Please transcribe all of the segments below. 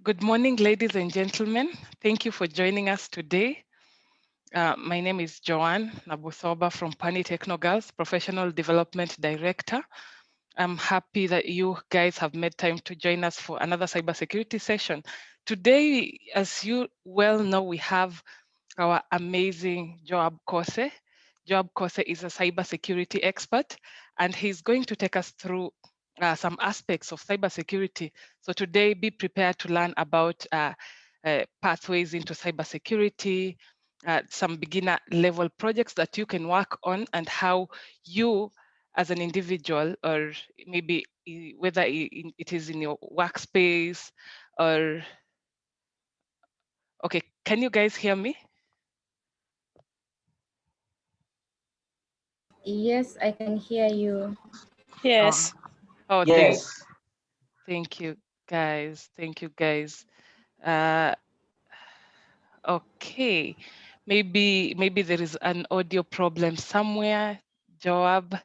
Good morning, ladies and gentlemen. Thank you for joining us today. My name is Joanne Nabusoba from Pani Technogirls, Professional Development Director. I'm happy that you guys have made time to join us for another cybersecurity session. Today, as you well know, we have our amazing Joab Kose. Joab Kose is a cybersecurity expert, and he's going to take us through some aspects of cybersecurity. So today, be prepared to learn about pathways into cybersecurity, some beginner level projects that you can work on, and how you as an individual, or maybe whether it is in your workspace or, okay, can you guys hear me? Yes, I can hear you. Yes. Oh, Yes. thank you, guys. Thank you, guys. Okay, maybe there is an audio problem somewhere. Joab.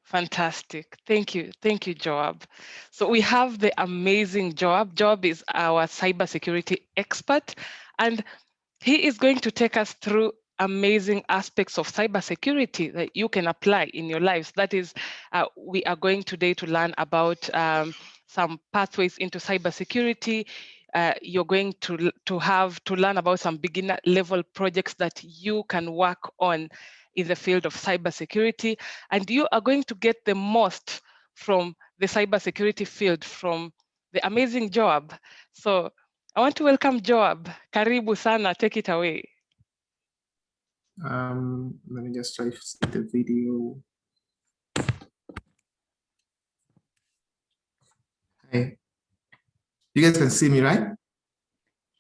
Fantastic. Thank you, Joab. So we have the amazing Joab. Joab is our cybersecurity expert, and he is going to take us through amazing aspects of cybersecurity that you can apply in your lives. That is, we are going today to learn about some pathways into cybersecurity. You're going to have to learn about some beginner level projects that you can work on in the field of cybersecurity, and you are going to get the most from the cybersecurity field from the amazing Joab. So I want to welcome Joab. Karibu sana, take it away. Let me just try to see the video. Hi. You guys can see me, right?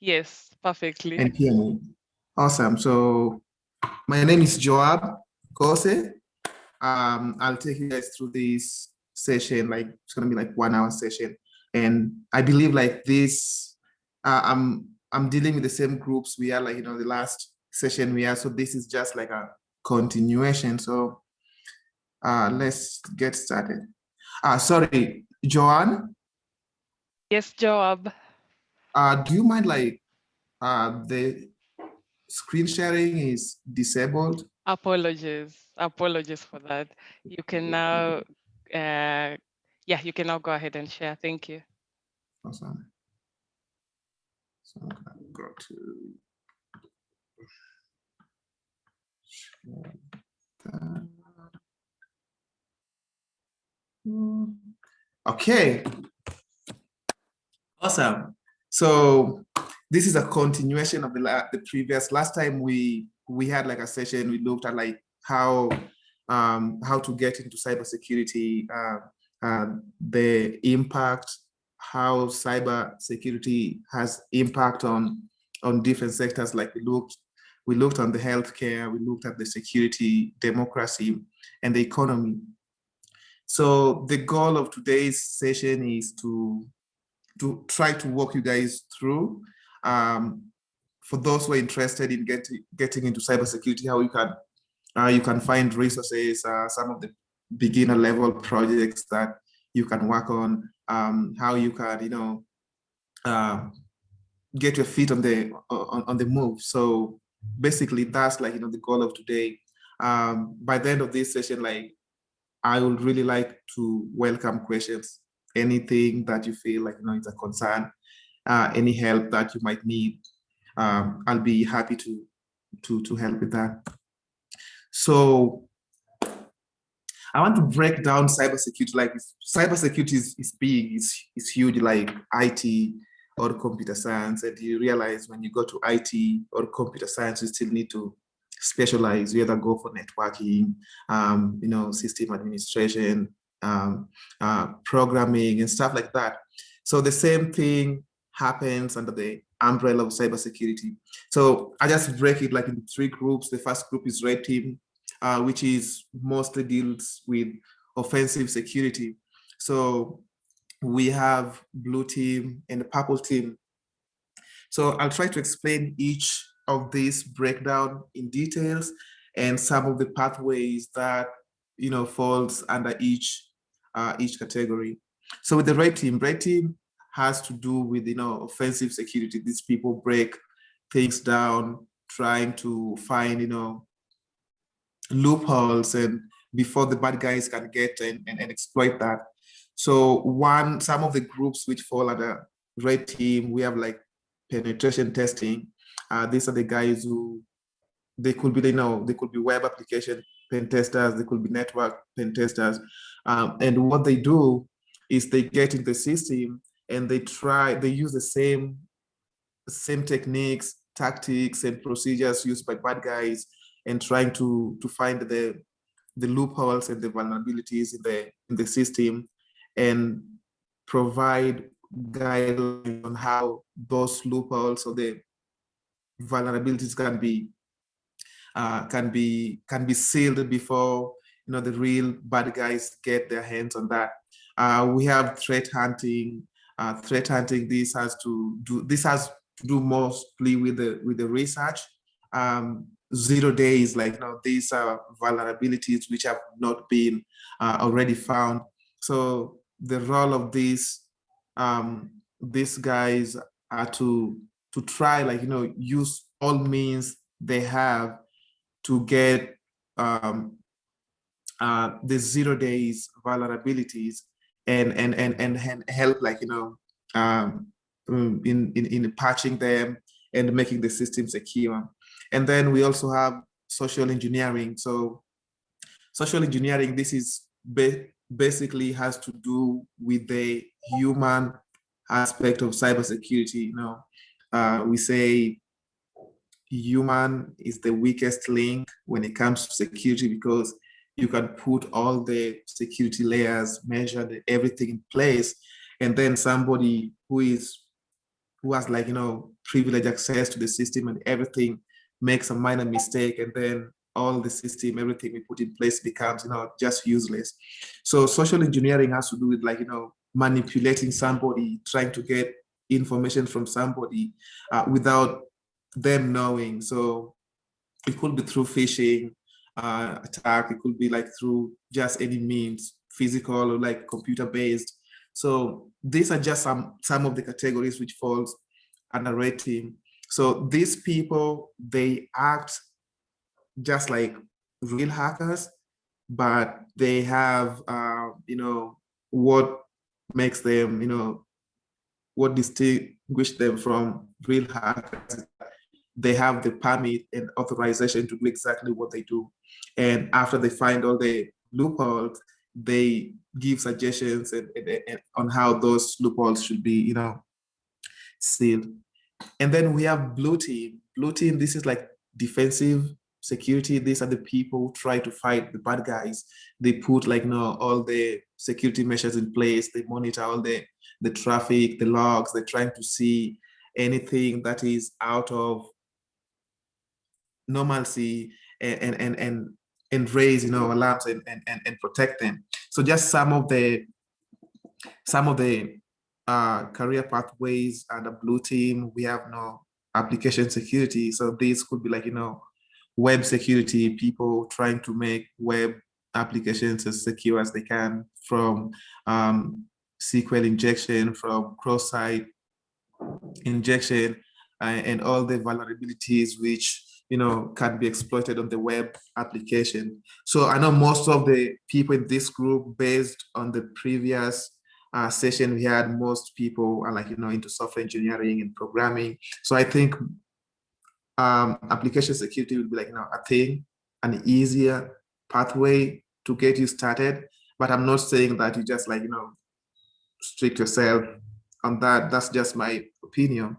Yes, perfectly. And hear me. Awesome. So my name is Joab Kose. I'll take you guys through this session, like it's gonna be like 1 hour session. And I believe like this, I'm dealing with the same groups we are, like, the last session we had. So this is just like a continuation. So let's get started. Sorry, Joanne. Yes, Joab. Do you mind, like, the screen sharing is disabled? Apologies for that. You can now, yeah, you can now go ahead and share. Thank you. Awesome. So I'm gonna go to share that. Okay. Awesome. So this is a continuation of the previous. Last time we had like a session. We looked at like how to get into cybersecurity, the impact, how cybersecurity has impact on different sectors. Like we looked on the healthcare, we looked at the security, democracy, and the economy. So the goal of today's session is to try to walk you guys through, for those who are interested in getting into cybersecurity, how you can find resources, some of the beginner level projects that you can work on, how you can get your feet on the move. So basically, that's like the goal of today. By the end of this session, like, I would really like to welcome questions. Anything that you feel like is a concern, any help that you might need, I'll be happy to help with that. So I want to break down cybersecurity. Like, cybersecurity is big, it's huge, like IT or computer science. And you realize when you go to IT or computer science, you still need to specialize. You either go for networking, system administration, programming and stuff like that. So the same thing happens under the umbrella of cybersecurity. So I just break it like into 3 groups. The first group is red team, which is mostly deals with offensive security. So we have blue team and the purple team. So I'll try to explain each of these breakdown in details and some of the pathways that falls under each category. So with the red team has to do with offensive security. These people break things down, trying to find loopholes and before the bad guys can get and exploit that. So some of the groups which fall under red team, we have like penetration testing. These are the guys who they could be web application pen testers, they could be network pen testers. And what they do is they get in the system and they use the same techniques, tactics, and procedures used by bad guys and trying to find the loopholes and the vulnerabilities in the system and provide guidelines on how those loopholes or the vulnerabilities can be sealed before the real bad guys get their hands on that. We have threat hunting. This has to do mostly with the research. 0 days, like these are vulnerabilities which have not been already found. So the role of these guys are to try use all means they have to get the 0 days vulnerabilities and help in patching them and making the system secure. And then we also have social engineering. So social engineering, this is basically has to do with the human aspect of cybersecurity. We say human is the weakest link when it comes to security because you can put all the security layers, measure everything in place, and then somebody who has privileged access to the system and everything makes a minor mistake, and then all the system, everything we put in place becomes just useless. So social engineering has to do with manipulating somebody, trying to get information from somebody without them knowing. So it could be through phishing attack, it could be through just any means, physical or computer based. So these are just some of the categories which falls under red team. So these people, they act just like real hackers, but they have what makes them, what distinguish them from real hackers. They have the permit and authorization to do exactly what they do. And after they find all the loopholes, they give suggestions and on how those loopholes should be, sealed. And then we have blue team. Blue team, this is like defensive security. These are the people who try to fight the bad guys. They put all the security measures in place. They monitor all the traffic, the logs. They're trying to see anything that is out of normalcy and raise alarms and protect them. So just some of the career pathways under blue team. We have application security. So this could be web security, people trying to make web applications as secure as they can, from SQL injection, from cross-site injection, and all the vulnerabilities which can be exploited on the web application. So I know most of the people in this group, based on the previous session we had, most people are into software engineering and programming. So I think application security will be a thing, an easier pathway to get you started. But I'm not saying that you just strict yourself on that. That's just my opinion.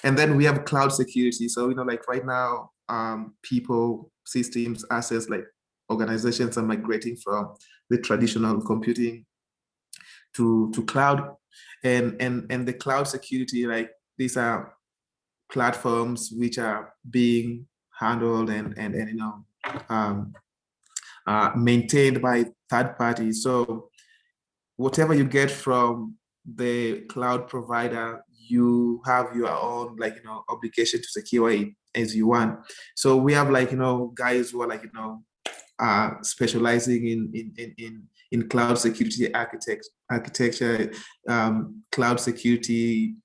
And then we have cloud security. So right now, people, systems, assets, organizations are migrating from the traditional computing to cloud, and the cloud security, these are platforms which are being handled and maintained by third parties. So whatever you get from the cloud provider, you have your own obligation to secure it as you want. So we have guys who are specializing in cloud security architecture, cloud security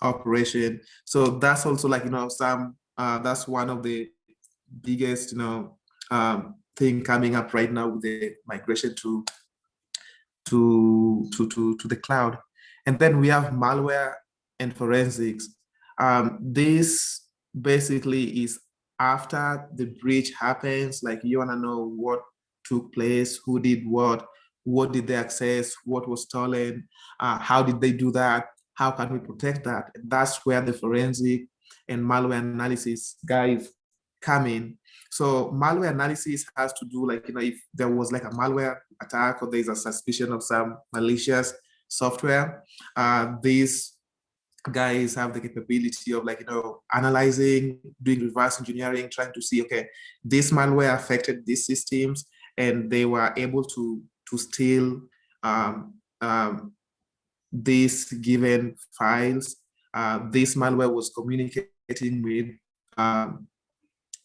operation. So that's also like, some, that's one of the biggest, thing coming up right now with the migration to the cloud. And then we have malware and forensics. This basically is after the breach happens, like you want to know what took place, who did what did they access, what was stolen, how did they do that, how can we protect that? And that's where the forensic and malware analysis guys come in. So malware analysis has to do, like, if there was like a malware attack or there's a suspicion of some malicious software, these guys have the capability of, like, analyzing, doing reverse engineering, trying to see, okay, this malware affected these systems and they were able to steal these given files. This malware was communicating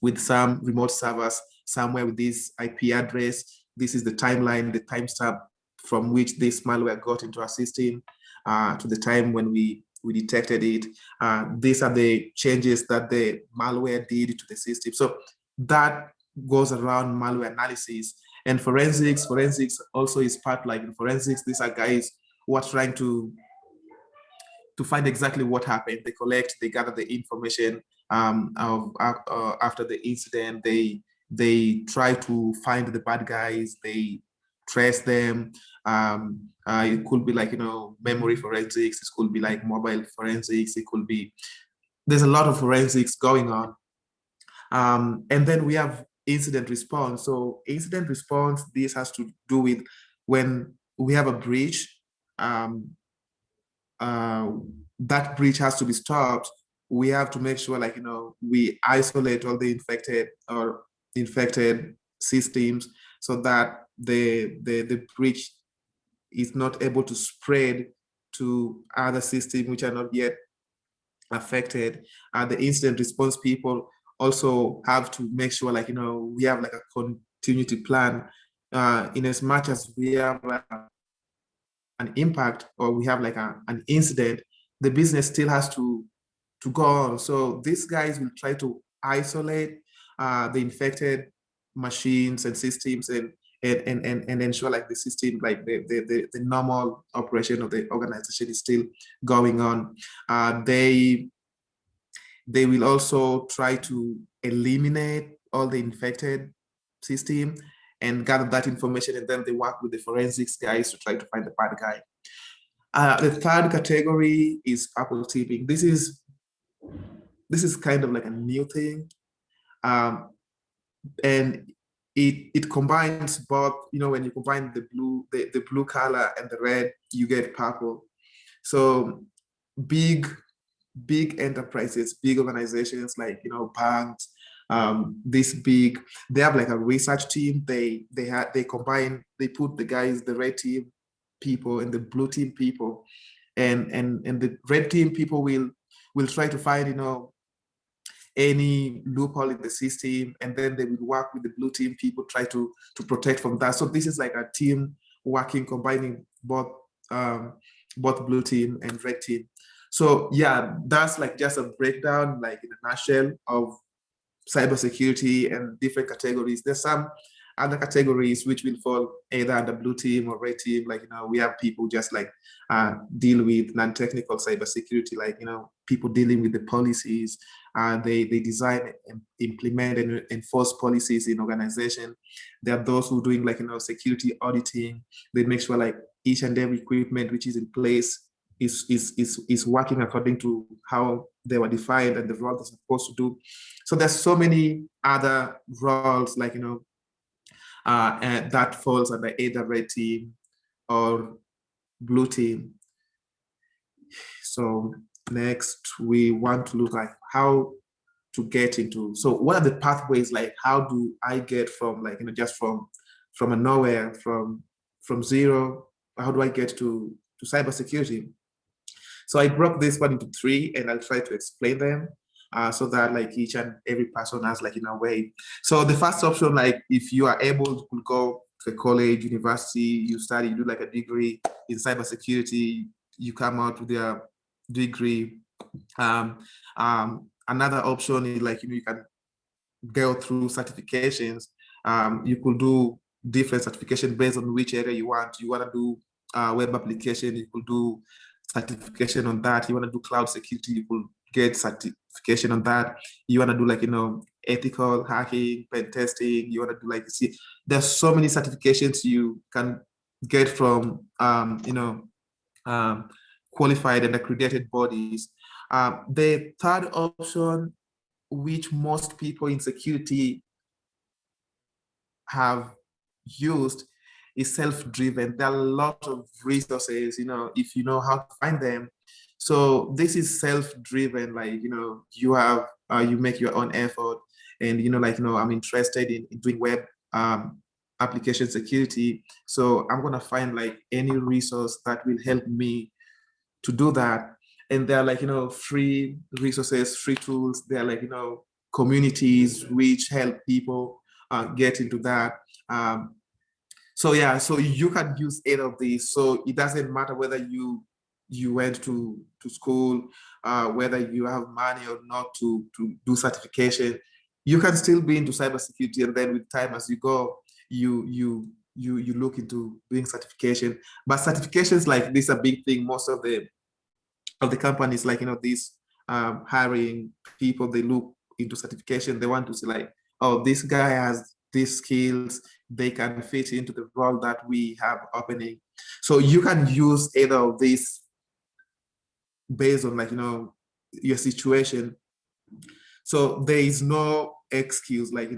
with some remote servers somewhere with this IP address. This is the timeline, the timestamp from which this malware got into our system to the time when we detected it. These are the changes that the malware did to the system. So that goes around malware analysis. And forensics also is part, like in forensics, these are guys who are trying to find exactly what happened. They gather the information after the incident. They try to find the bad guys. They trace them. It could be like, memory forensics. It could be like mobile forensics. It could be, there's a lot of forensics going on. And then we have incident response. So incident response, this has to do with when we have a breach, that breach has to be stopped. We have to make sure, like, we isolate all the infected systems so that the breach is not able to spread to other systems which are not yet affected. The incident response people also have to make sure, like, we have like a continuity plan in as much as we have an impact or we have like an incident, the business still has to go on. So these guys will try to isolate the infected machines and systems and ensure like the system, like the normal operation of the organization is still going on. They will also try to eliminate all the infected system and gather that information, and then they work with the forensics guys to try to find the bad guy. The third category is purple teaming. This is kind of like a new thing, and it combines both. When you combine the blue color and the red, you get purple. So big enterprises, big organizations like banks, they have like a research team. They combine, they put the guys, the red team people and the blue team people, and the red team people will try to find any loophole in the system, and then they will work with the blue team people, try to protect from that. So this is like a team working, combining both blue team and red team. So yeah, that's like just a breakdown, like in a nutshell, of cybersecurity and different categories. There's some other categories which will fall either under blue team or red team. Like, we have people just like deal with non-technical cybersecurity, like, people dealing with the policies. They design and implement and enforce policies in organization. There are those who are doing like, security auditing. They make sure like each and every equipment which is in place is working according to how they were defined and the role they're supposed to do. So there's so many other roles, like, and that falls under either red team or blue team. So next, we want to look at how to get into. So what are the pathways? Like, how do I get from, like, just from a nowhere, from zero? How do I get to cybersecurity? So I broke this one into three, and I'll try to explain them. so that like each and every person has like in a way. So the first option, like if you are able to go to a college, university, you study, you do like a degree in cybersecurity, you come out with a degree. Another option is like, you can go through certifications. You could do different certification based on which area you want. You want to do web application, you could do certification on that. You want to do cloud security, you could get certification on that. You want to do like, ethical hacking, pen testing, you want to do like, see, there's so many certifications you can get from, qualified and accredited bodies. The third option, which most people in security have used, is self-driven. There are a lot of resources, if you know how to find them. So this is self-driven, like, you have, you make your own effort, and, I'm interested in doing web application security. So I'm gonna find like any resource that will help me to do that. And they're like, free resources, free tools. They're like, communities which help people get into that. So yeah, so you can use any of these. So it doesn't matter whether you went to school, whether you have money or not to do certification. You can still be into cybersecurity, and then with time as you go, you look into doing certification. But certifications like this are a big thing. Most of the companies, like, these hiring people, they look into certification. They want to see like, oh, this guy has these skills, they can fit into the role that we have opening. So you can use either of these based on like, your situation. So there is no excuse, like,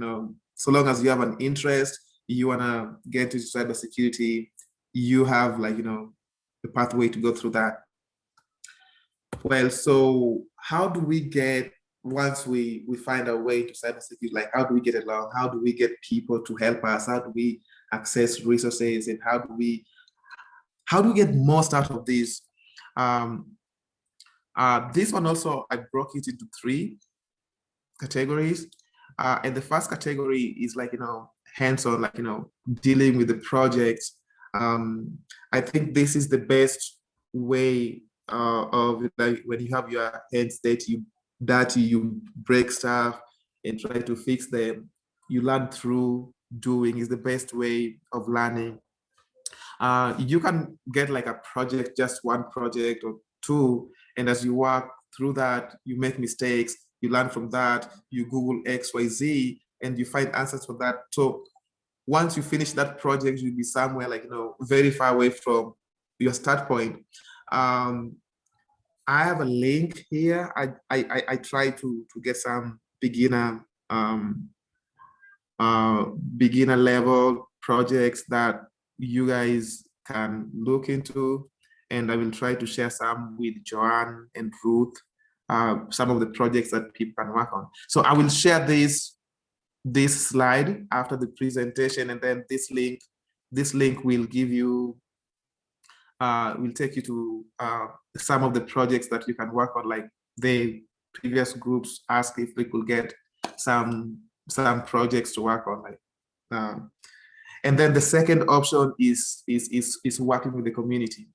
so long as you have an interest, you want to get into cybersecurity, you have like, the pathway to go through that. Well, so how do we get, once we find our way to cybersecurity, like how do we get along? How do we get people to help us? How do we access resources? And how do we get most out of this? This one also, I broke it into 3 categories. And the first category is like, hands-on, like, dealing with the projects. I think this is the best way of like when you have your hands dirty, you break stuff and try to fix them. You learn through doing, is the best way of learning. You can get like a project, just one project or 2, and as you work through that, you make mistakes, you learn from that, you Google XYZ, and you find answers for that. So once you finish that project, you'll be somewhere like, very far away from your start point. I have a link here. I try to get some beginner beginner level projects that you guys can look into, and I will try to share some with Joanne and Ruth, some of the projects that people can work on. So I will share this slide after the presentation, and then this link will give you, will take you to some of the projects that you can work on. Like the previous groups asked if we could get some projects to work on, like, and then the second option is working with the community.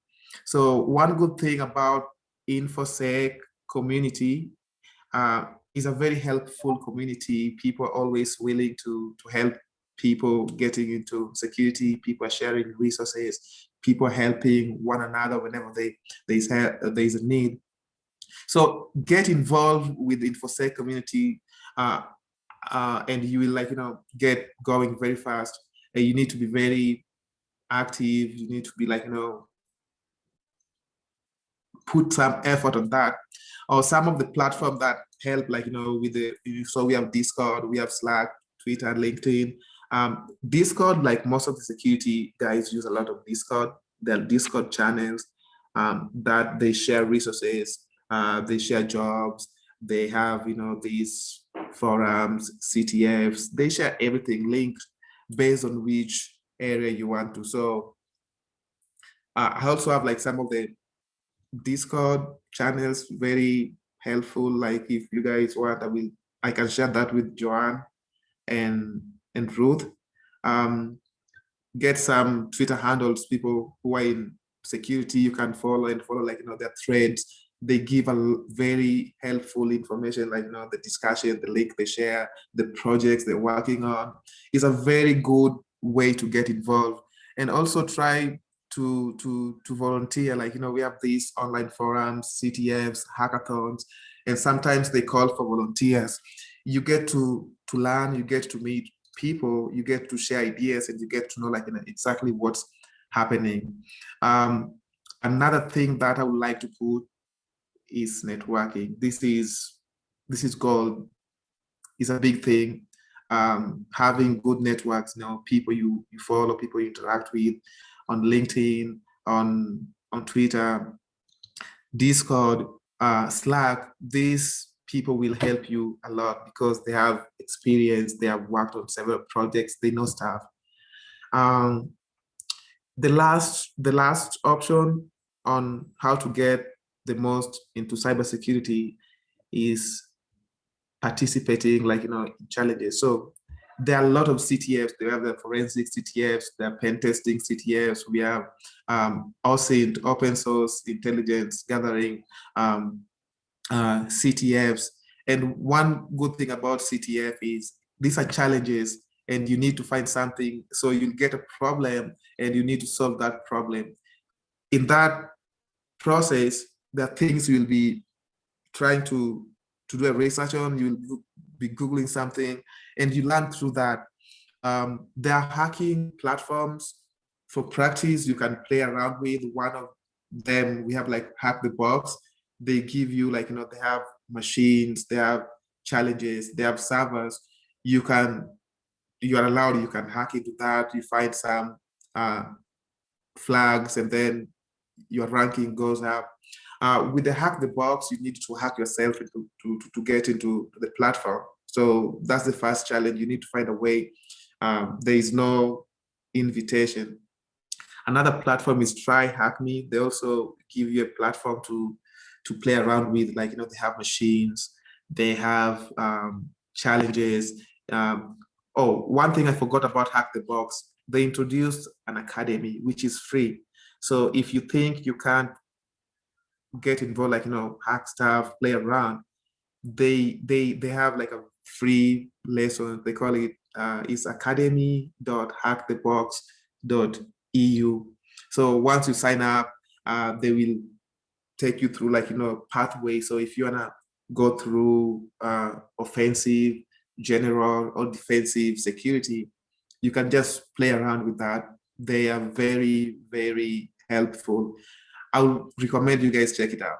So one good thing about InfoSec community is a very helpful community. People are always willing to help people getting into security. People are sharing resources. People are helping one another whenever there's a need. So get involved with the InfoSec community, and you will, like, get going very fast. And you need to be very active. You need to be like, put some effort on that. Or some of the platforms that help, like, with the, so we have Discord, we have Slack, Twitter, LinkedIn. Discord, like most of the security guys use a lot of Discord. There are Discord channels that they share resources, they share jobs, they have, these forums, CTFs, they share everything linked based on which area you want to. So I also have like some of the Discord channels, very helpful. Like if you guys want, I can share that with Joanne and Ruth. Get some Twitter handles, people who are in security, you can follow like, their threads. They give a very helpful information, like, the discussion, the link they share, the projects they're working on. It's a very good way to get involved. And also try to volunteer. Like, we have these online forums, CTFs, hackathons, and sometimes they call for volunteers. You get to learn, you get to meet people, you get to share ideas, and you get to know, like, exactly what's happening. Another thing that I would like to put is networking. This is gold. It's a big thing. Having good networks, people you follow, people you interact with on LinkedIn, on Twitter, Discord, Slack. These people will help you a lot because they have experience, they have worked on several projects, they know stuff. The last option on how to get the most into cybersecurity is participating, like, in challenges. So there are a lot of CTFs. They have the forensic CTFs, there are pen testing CTFs. We have OSINT, open source intelligence gathering CTFs. And one good thing about CTF is these are challenges, and you need to find something. So you'll get a problem, and you need to solve that problem. In that process, there are things you'll be trying to do a research on. You'll be Googling something, and you learn through that. There are hacking platforms for practice you can play around with. One of them, we have like Hack the Box. They give you, like, they have machines, they have challenges, they have servers. You are allowed, you can hack into that. You find some flags, and then your ranking goes up. With the Hack the Box, you need to hack yourself to get into the platform. So that's the first challenge. You need to find a way. There is no invitation. Another platform is Try Hack Me. They also give you a platform to play around with. Like, they have machines, they have challenges. One thing I forgot about Hack the Box, they introduced an academy, which is free. So if you think you can't get involved, like, hack stuff, play around, they have like a free lesson. They call it it's academy.hackthebox.eu. So once you sign up, they will take you through, like, pathway. So if you wanna go through offensive, general, or defensive security, you can just play around with that. They are very, very helpful. I would recommend you guys check it out.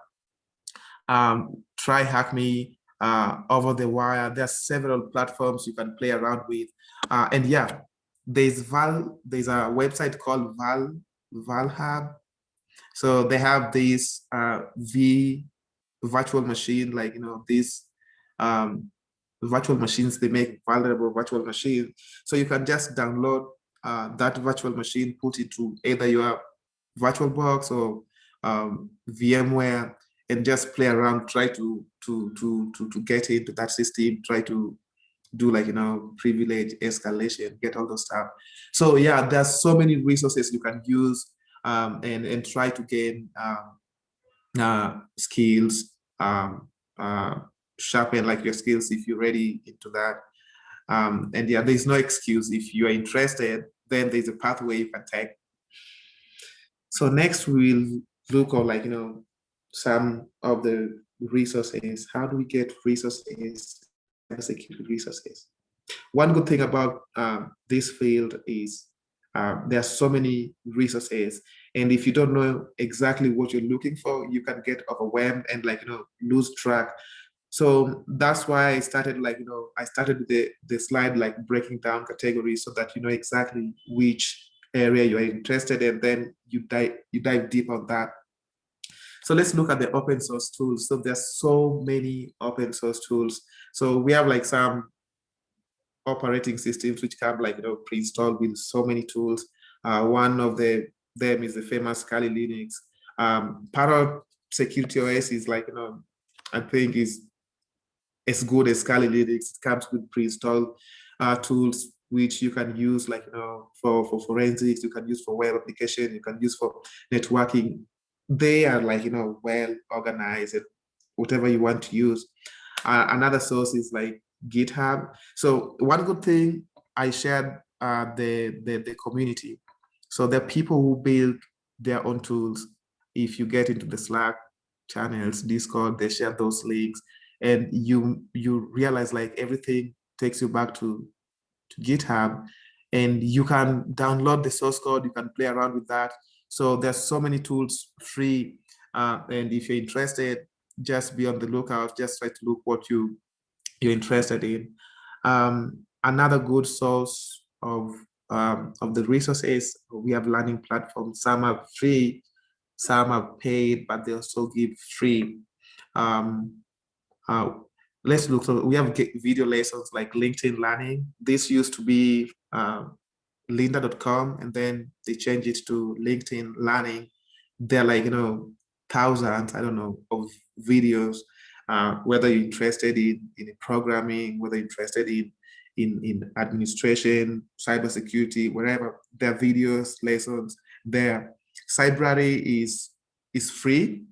Try Hack Me, Over the Wire. There are several platforms you can play around with. And yeah, there's a website called ValHub. So they have this virtual machine, like, these virtual machines, they make vulnerable virtual machines. So you can just download that virtual machine, put it to either your VirtualBox or VMware, and just play around, try to get into that system, try to do, like, privilege escalation, get all those stuff. So yeah, there's so many resources you can use and try to gain skills, sharpen, like, your skills if you're ready into that. And yeah, there's no excuse. If you are interested, then there's a pathway you can take. So next we'll look at, like, some of the resources. How do we get resources, cybersecurity resources? One good thing about this field is there are so many resources, and if you don't know exactly what you're looking for, you can get overwhelmed and, like, lose track. So that's why I started, like, I started with the slide, like, breaking down categories so that you know exactly which area you are interested in, then you dive deep on that. So let's look at the open source tools. So there's so many open source tools. So we have, like, some operating systems which come, like, pre-installed with so many tools. One of them is the famous Kali Linux. Parrot Security OS is, like, I think is as good as Kali Linux. It comes with pre-installed tools which you can use, like, for forensics, you can use for web application, you can use for networking. They are like, well organized, and whatever you want to use. Another source is like GitHub. So one good thing, I shared the community. So there are people who build their own tools. If you get into the Slack channels, Discord, they share those links, and you realize like everything takes you back to GitHub, and you can download the source code, you can play around with that. So there's so many tools free, and if you're interested, just be on the lookout. Just try to look what you're interested in. Another good source of the resources, we have learning platforms. Some are free, some are paid, but they also give free. Uh, let's look. So we have video lessons like LinkedIn Learning. This used to be lynda.com, and then they changed it to LinkedIn Learning. They're like, thousands, I don't know, of videos. Whether you're interested in programming, whether you're interested in administration, cybersecurity, wherever, there are videos, lessons there. Cybrary is free.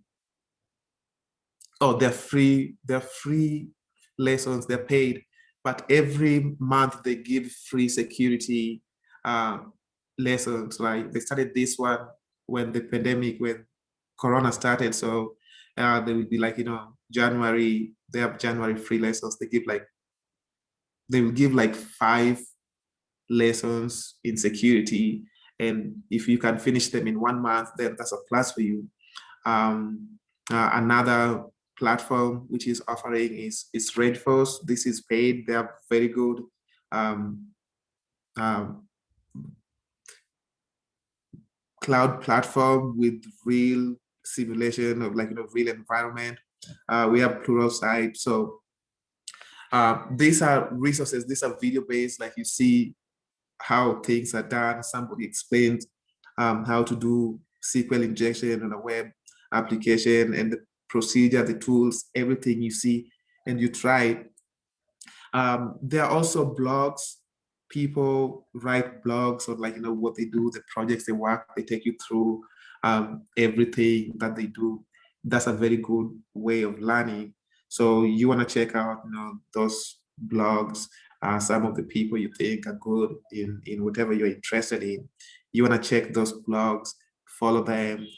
Oh, they're free lessons, they're paid, but every month they give free security lessons. Like they started this one when the pandemic, when Corona started. So they will be like, January, they have January free lessons. They will give like 5 lessons in security. And if you can finish them in 1 month, then that's a plus for you. Another platform which is offering is Redforce. This is paid. They are very good cloud platform with real simulation of real environment. We have Pluralsight. So these are resources. These are video based. Like you see how things are done. Somebody explained how to do SQL injection on a web application, and the procedure, the tools, everything you see and you try. There are also blogs. People write blogs on what they do, the projects they work, they take you through everything that they do. That's a very good way of learning. So you want to check out those blogs, some of the people you think are good in whatever you're interested in. You want to check those blogs, follow them,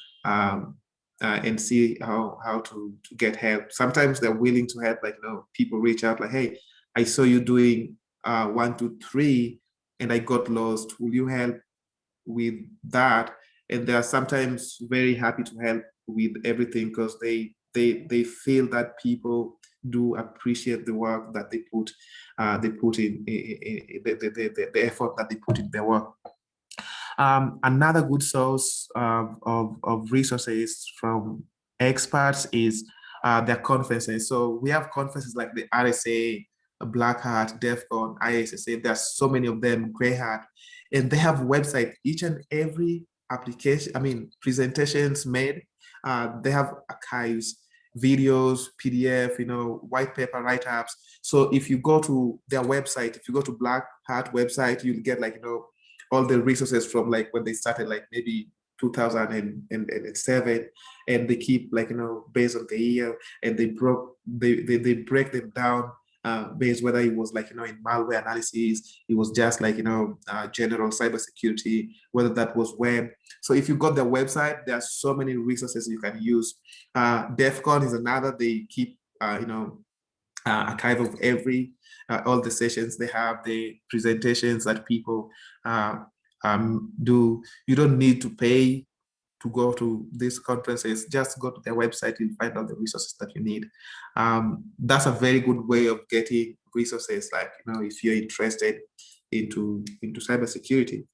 and see how to get help. Sometimes they're willing to help. People reach out like, hey, I saw you doing 1, 2, 3, and I got lost. Will you help with that? And they are sometimes very happy to help with everything, because they feel that people do appreciate the work that they put in the effort that they put in their work. Another good source of resources from experts is their conferences. So we have conferences like the RSA, Black Hat, DEF CON, ISSA. There are so many of them, Grey Hat, and they have website. Each and every presentations made. They have archives, videos, PDF, white paper write-ups. So if you go to their website, if you go to Black Hat website, you'll get all the resources from when they started, maybe 2007, and they keep based on the year, and they break them down based whether it was in malware analysis, it was just general cybersecurity, whether that was web. So if you got their website, there are so many resources you can use. DEF CON is another. They keep archive of all the sessions they have, the presentations that people do. You don't need to pay to go to these conferences. Just go to their website and find all the resources that you need. That's a very good way of getting resources, if you're interested into cybersecurity.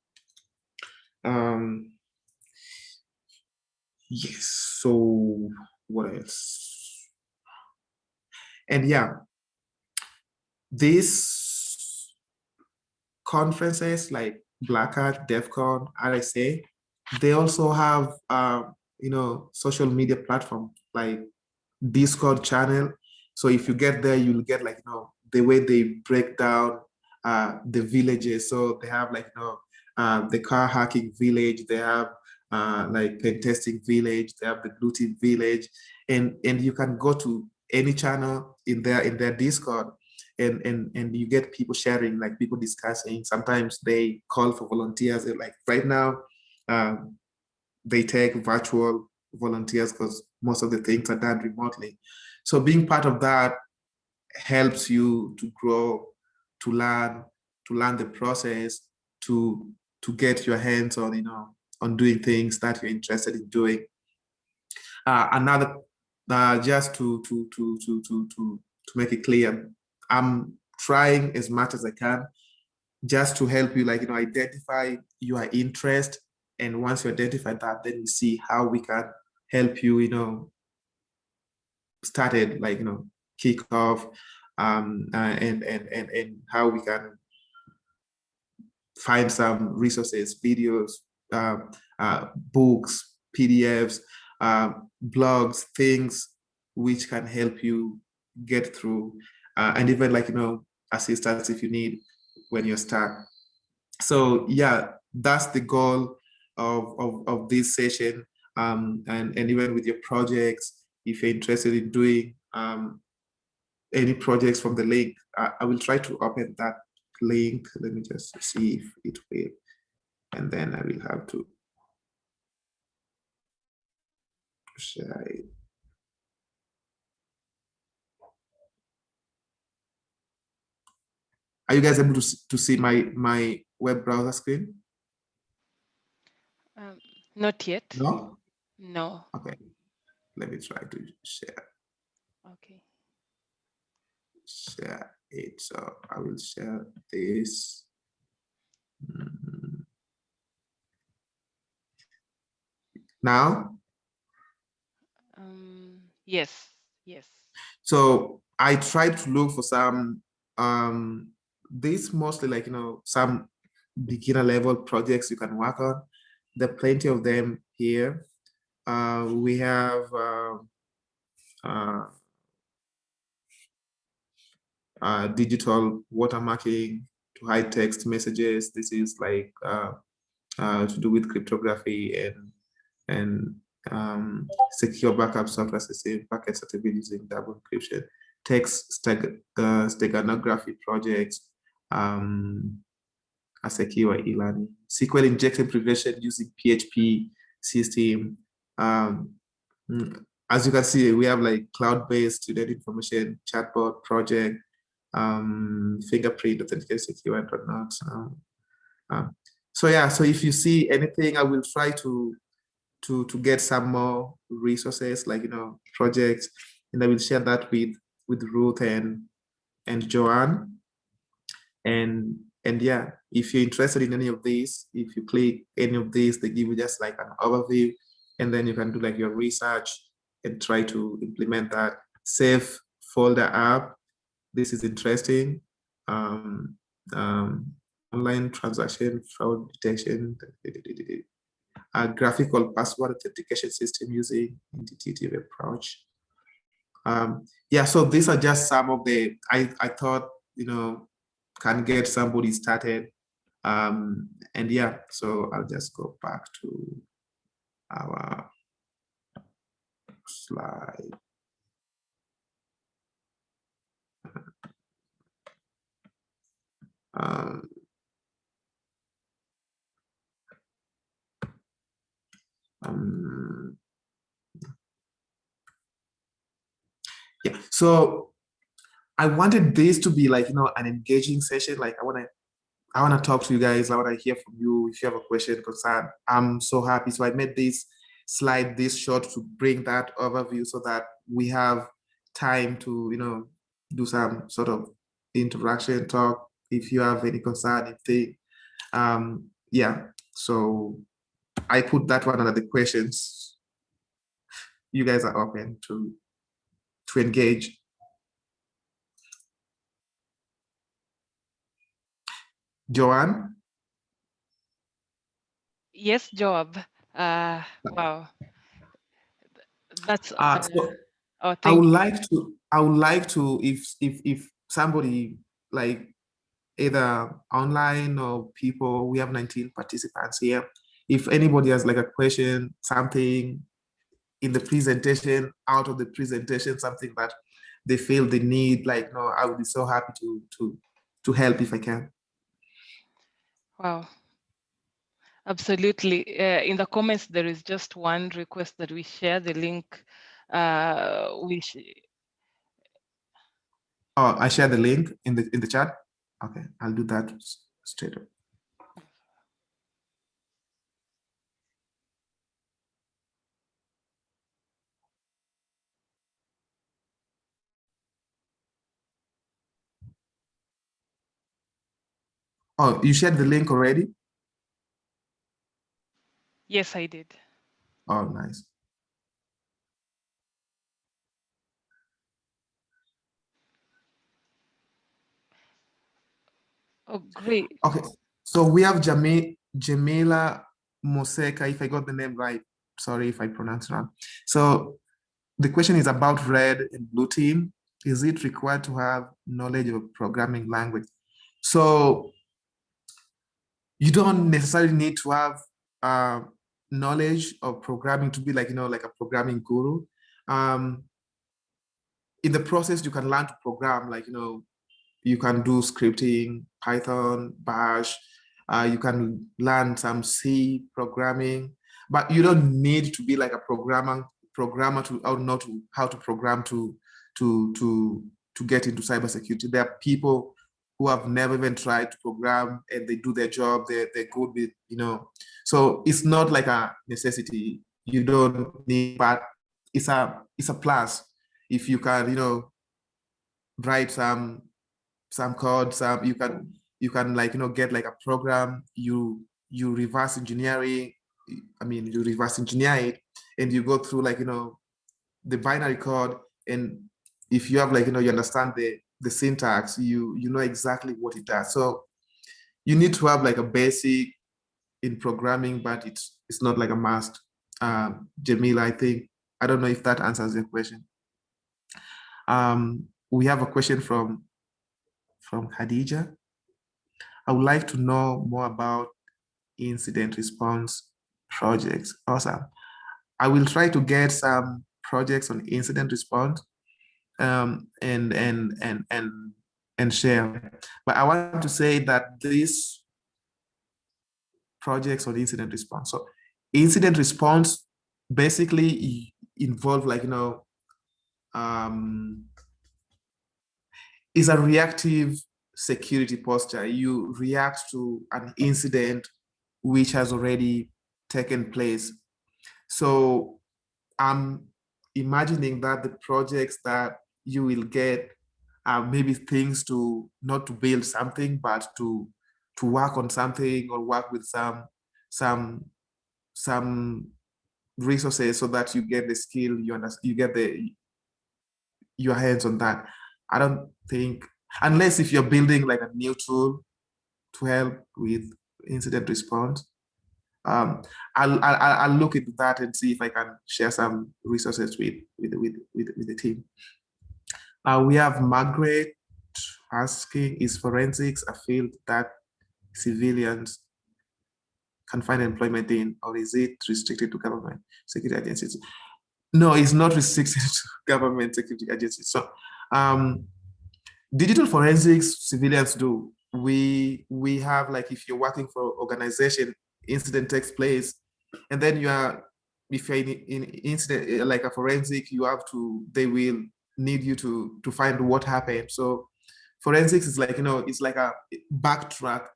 Yes, so what else? And yeah, these conferences like Black Hat, DEF CON, RSA, they also have social media platform like Discord channel. So if you get there, you'll get like, the way they break down the villages. So they have like, the car hacking village, they have like pen testing village, they have the blue team village, and you can go to any channel in their Discord, and you get people sharing, like people discussing. Sometimes they call for volunteers. They're like right now, they take virtual volunteers because most of the things are done remotely. So being part of that helps you to grow, to learn the process, to get your hands on, on doing things that you're interested in doing. Another, just to make it clear, I'm trying as much as I can just to help you, like, identify your interest. And once you identify that, then we see how we can help you, started, like, kick off, and how we can find some resources, videos, books, PDFs, blogs, things which can help you get through, and even, like, assistance if you need when you're stuck. So yeah, that's the goal of this session. And even with your projects, if you're interested in doing any projects from the link, I will try to open that link. Let me just see if it will, and then I will have to share it. Are you guys able to see my web browser screen? Not yet. No? No. Okay. Let me try to share. Okay. Share it. So I will share this. Now? Yes. Yes. So I tried to look for some, this mostly, like, some beginner level projects you can work on. There are plenty of them here. We have digital watermarking to hide text messages. This is like to do with cryptography and secure backup software system, packet certificate using double encryption, text steganography projects, a secure e-learning, SQL injection prevention using PHP system. As you can see, we have like cloud-based student information chatbot project, fingerprint authenticated secure and whatnot. So yeah, so if you see anything, I will try to get some more resources, like, projects, and I will share that with Ruth and Joanne. And yeah, if you're interested in any of these, if you click any of these, they give you just like an overview, and then you can do like your research and try to implement that. Save folder app. This is interesting. Online transaction fraud detection. A graphical password authentication system using intuitive approach. Yeah, so these are just some of the, I thought, can get somebody started. And yeah, so I'll just go back to our slide. Yeah, so I wanted this to be like, an engaging session. Like I want to talk to you guys. I want to hear from you. If you have a question, concern, I'm so happy. So I made this slide this short to bring that overview so that we have time to, do some sort of interaction talk. If you have any concern, yeah. So I put that one under the questions. You guys are open to engage. Joanne? Yes, Joab. Wow. That's So Oh, I would thank you. like to, if somebody like either online or people, we have 19 participants here. If anybody has like a question, something in the presentation, out of the presentation, something that they feel they need, like, no, I would be so happy to help if I can. Wow. Absolutely. In the comments, there is just one request that we share the link. Oh, I share the link in the chat. Okay, I'll do that straight up. Oh, you shared the link already? Yes, I did. Oh, nice. Oh, great. Okay, so we have Jamila Moseka, if I got the name right. Sorry if I pronounced wrong. So the question is about red and blue team. Is it required to have knowledge of programming language? So you don't necessarily need to have knowledge of programming to be like, like a programming guru. In the process, you can learn to program, like, you can do scripting, Python, Bash. You can learn some C programming, but you don't need to be like a programmer to know how to program to get into cybersecurity. There are people who have never even tried to program and they do their job. They're good with, So it's not like a necessity. You don't need, but it's a plus if you can, write some code, you can like, get like a program, you reverse engineering, you reverse engineer it, and you go through like, the binary code, and if you have like, you understand the syntax, you know exactly what it does. So you need to have like a basic in programming, but it's not like a must. Jamila, I don't know if that answers your question. We have a question from Khadija. I would like to know more about incident response projects. Awesome. I will try to get some projects on incident response and share. But I want to say that these projects on incident response. So incident response basically involve like, is a reactive security posture. You react to an incident which has already taken place. So I'm imagining that the projects that you will get are maybe things to not to build something, but to work on something or work with some resources so that you get the skill, you get your hands on that. I don't think, unless if you're building like a new tool to help with incident response, I'll look into that and see if I can share some resources with the team. We have Margaret asking, is forensics a field that civilians can find employment in, or is it restricted to government security agencies? No, it's not restricted to government security agencies. So digital forensics civilians do. We have, like, if you're working for organization, incident takes place, and then if you're in incident like a forensic, they will need you to find what happened. So forensics is like, it's like a backtrack.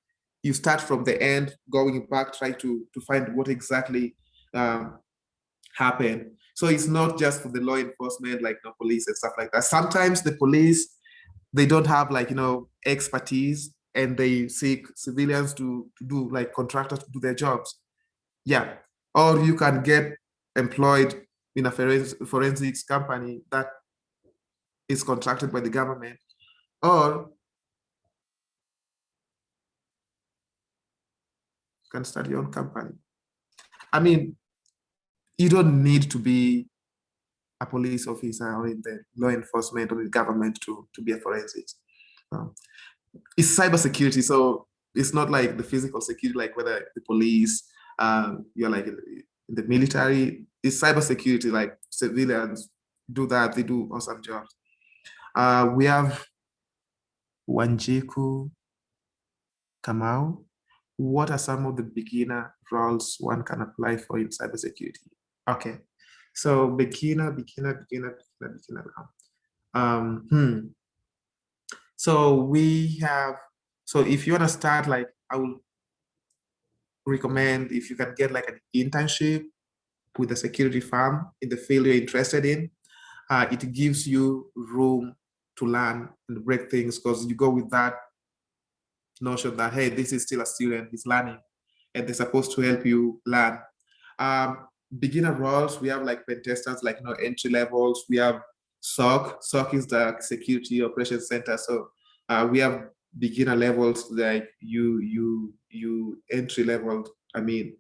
You start from the end, going back, trying to find what exactly happened. So it's not just for the law enforcement, like the police and stuff like that. Sometimes the police, they don't have like, expertise, and they seek civilians to do, like contractors to do their jobs. Yeah. Or you can get employed in a forensics company that is contracted by the government, or you can start your own company. I mean, you don't need to be a police officer or in the law enforcement or the government to be a forensics. It's cybersecurity, so it's not like the physical security, like whether the police, you're like in the military. It's cybersecurity, like civilians do that, they do awesome jobs. We have Wanjiku Kamau. What are some of the beginner roles one can apply for in cybersecurity? Okay, so beginner. So we have, so if you want to start, like I will recommend if you can get like an internship with a security firm in the field you're interested in. It gives you room to learn and break things, because you go with that notion that, hey, this is still a student, he's learning, and they're supposed to help you learn. Beginner roles, we have like pen testers, like entry levels. We have SOC. SOC is the Security Operations Center. So we have beginner levels, like you entry level. I mean,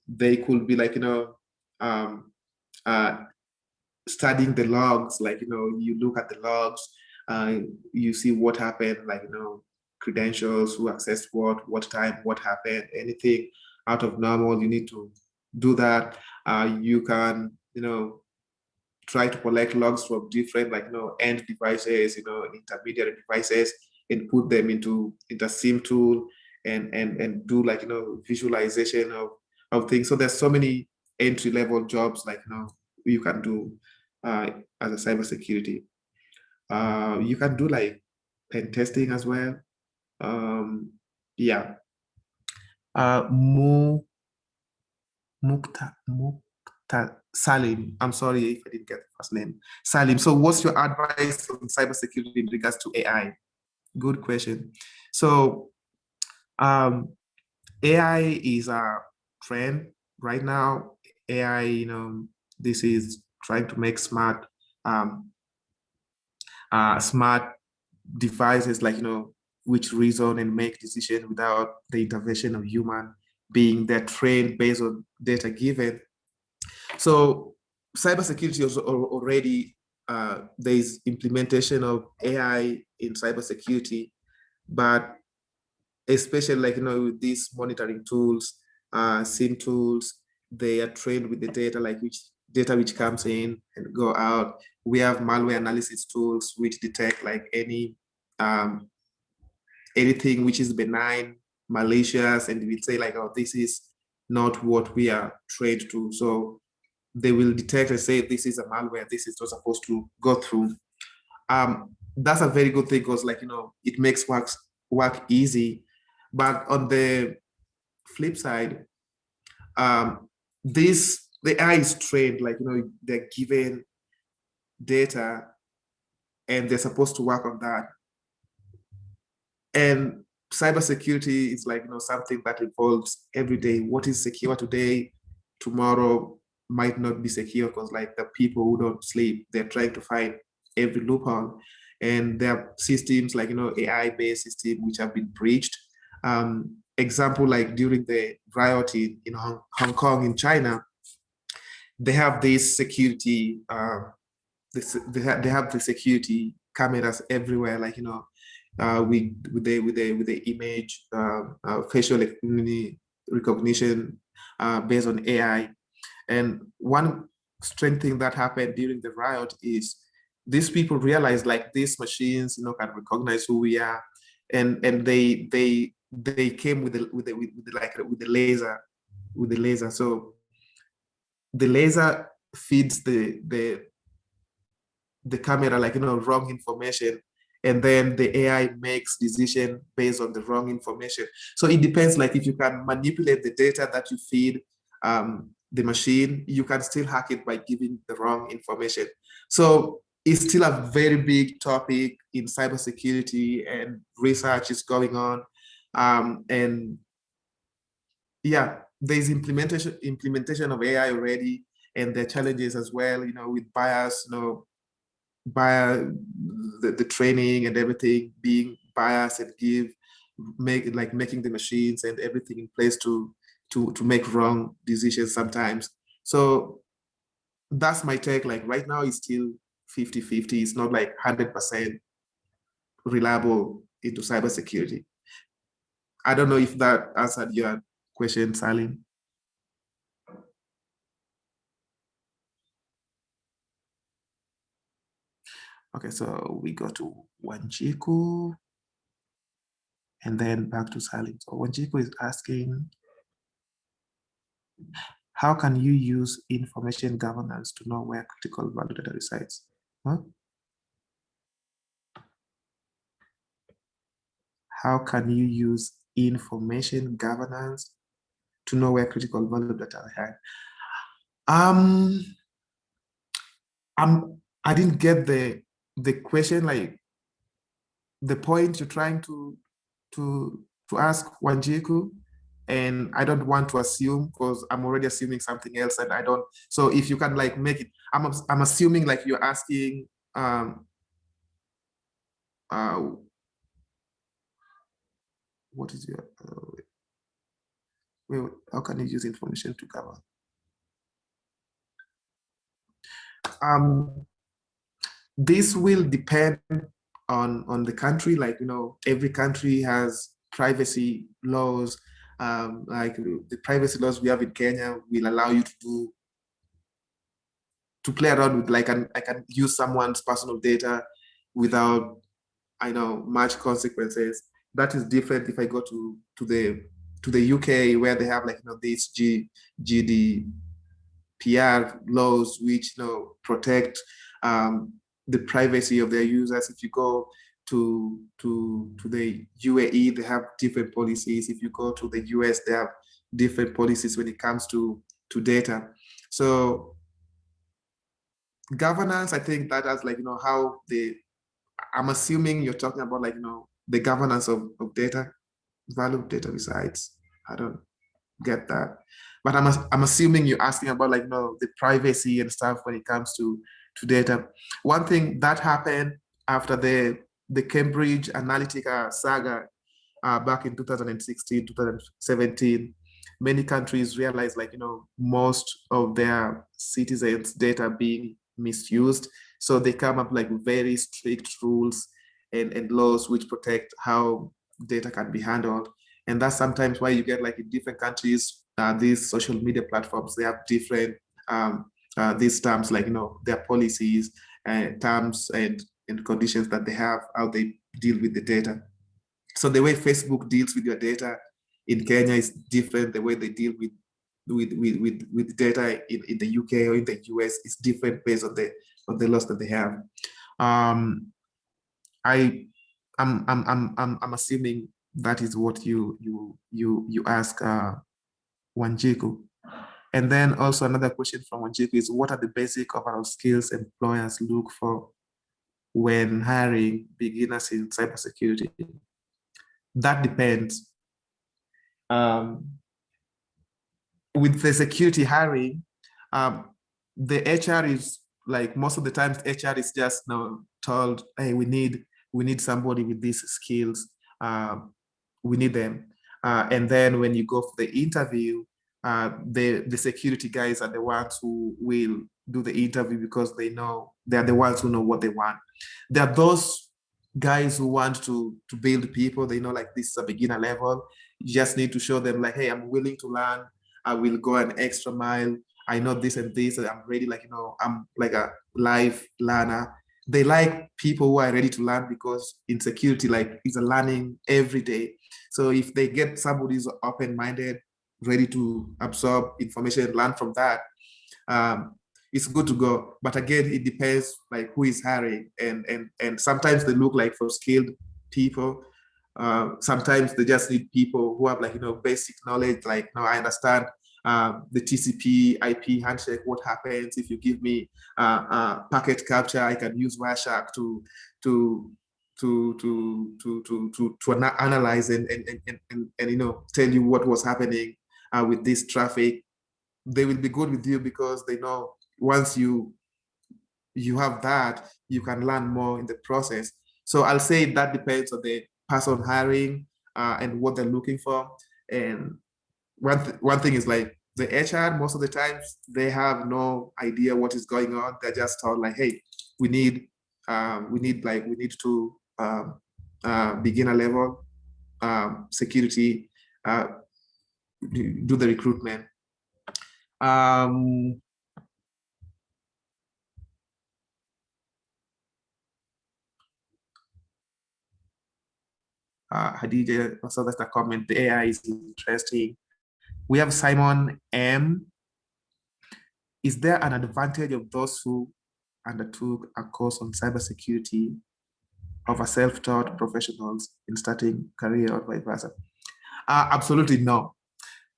they could be like studying the logs, like you look at the logs, you see what happened, like credentials, who accessed what time, what happened, anything out of normal, you need to do that. You can try to collect logs from different end devices, intermediary devices, and put them into a SIM tool and do visualization of things. So there's so many entry level jobs you can do as a cybersecurity. You can do like pen testing as well. Yeah. Mukta Salim. I'm sorry if I didn't get the first name. Salim. So what's your advice on cybersecurity in regards to AI? Good question. So AI is a trend right now. AI, this is trying to make smart smart devices, like which reason and make decisions without the intervention of human being. They're trained based on data given. So cybersecurity is already there's implementation of AI in cybersecurity, but especially with these monitoring tools, SIM tools, they are trained with the data, which comes in and go out. We have malware analysis tools which detect anything which is benign, malicious, and we say oh, this is not what we are trained to. So they will detect and say, this is a malware, this is not supposed to go through. That's a very good thing, because it makes work easy. But on the flip side, the AI is trained, they're given data and they're supposed to work on that. And cybersecurity is something that evolves every day. What is secure today, tomorrow might not be secure, because the people who don't sleep, they're trying to find every loophole. And there are systems AI-based systems which have been breached. Example, during the riot in Hong Kong in China, they have this security, they have the security cameras everywhere, with the image, facial recognition based on AI. And one strange thing that happened during the riot is these people realized these machines can recognize who we are, and they came with the laser. So the laser feeds the camera wrong information, and then the AI makes decision based on the wrong information. So it depends, if you can manipulate the data that you feed the machine, you can still hack it by giving the wrong information. So it's still a very big topic in cybersecurity, and research is going on. And yeah, there's implementation of AI already, and there are challenges as well, with bias, by the training and everything being biased, and making the machines and everything in place to make wrong decisions sometimes. So that's my take. Like right now it's still 50-50. It's not like 100% reliable into cybersecurity. I don't know if that answered your question, Salim. Okay, so we go to Wanjiku and then back to Salim. So Wanjiku is asking, how can you use information governance to know where critical value data resides? Huh? How can you use information governance to know where critical value data reside? I didn't get the question, like the point you're trying to ask, Wanjiku, and I don't want to assume because I'm already assuming something else, and I don't. So if you can like make it, I'm assuming like you're asking what is your wait, how can you use information to govern? This will depend on the country. Like, you know, every country has privacy laws. Like the privacy laws we have in Kenya will allow you to play around with, like, I can use someone's personal data without, I know, much consequences. That is different if I go to the UK, where they have, like, you know, these GDPR laws, which, you know, protect the privacy of their users. If you go to the UAE, they have different policies. If you go to the US, they have different policies when it comes to data. So governance, I think that has, like, you know, how I'm assuming you're talking about, like, you know, the governance of data, value of data resides. I don't get that, but I'm assuming you're asking about, like, you know, the privacy and stuff when it comes to data. One thing that happened after the Cambridge Analytica saga back in 2016, 2017, many countries realized, like, you know, most of their citizens' data being misused. So they come up like very strict rules and laws which protect how data can be handled. And that's sometimes why you get, like, in different countries, these social media platforms, they have different these terms, like, you know, their policies and terms and conditions that they have, how they deal with the data. So the way Facebook deals with your data in Kenya is different. The way they deal with data in the UK or in the US is different based on the laws that they have. I'm assuming that is what you ask Wanjiku. And then also another question from Wanjiku is, what are the basic overall skills employers look for when hiring beginners in cybersecurity? That depends. With the security hiring, the HR is, like, most of the times HR is just, you know, told, hey, we need somebody with these skills. We need them. And then when you go for the interview, the security guys are the ones who will do the interview because they know they're the ones who know what they want. There are those guys who want to build people. They know, like, this is a beginner level. You just need to show them, like, hey, I'm willing to learn. I will go an extra mile. I know this and this, and I'm ready. Like, you know, I'm like a live learner. They like people who are ready to learn, because in security, like, it's a learning every day. So if they get somebody who's open-minded, ready to absorb information, learn from that, it's good to go. But again, it depends, like, who is hiring, and sometimes they look like for skilled people. Sometimes they just need people who have, like, you know, basic knowledge. Like, no, I understand the TCP IP handshake. What happens if you give me packet capture? I can use Wireshark to analyze and you know, tell you what was happening with this traffic. They will be good with you because they know once you have that, you can learn more in the process. So I'll say that depends on the person hiring and what they're looking for. And one thing is, like, the HR, most of the times, they have no idea what is going on. They're just told like, hey, we need to beginner level security, do the recruitment. Hadija, also that's the comment. The AI is interesting. We have Simon M. Is there an advantage of those who undertook a course on cybersecurity over self-taught professionals in starting career or vice versa? Absolutely no.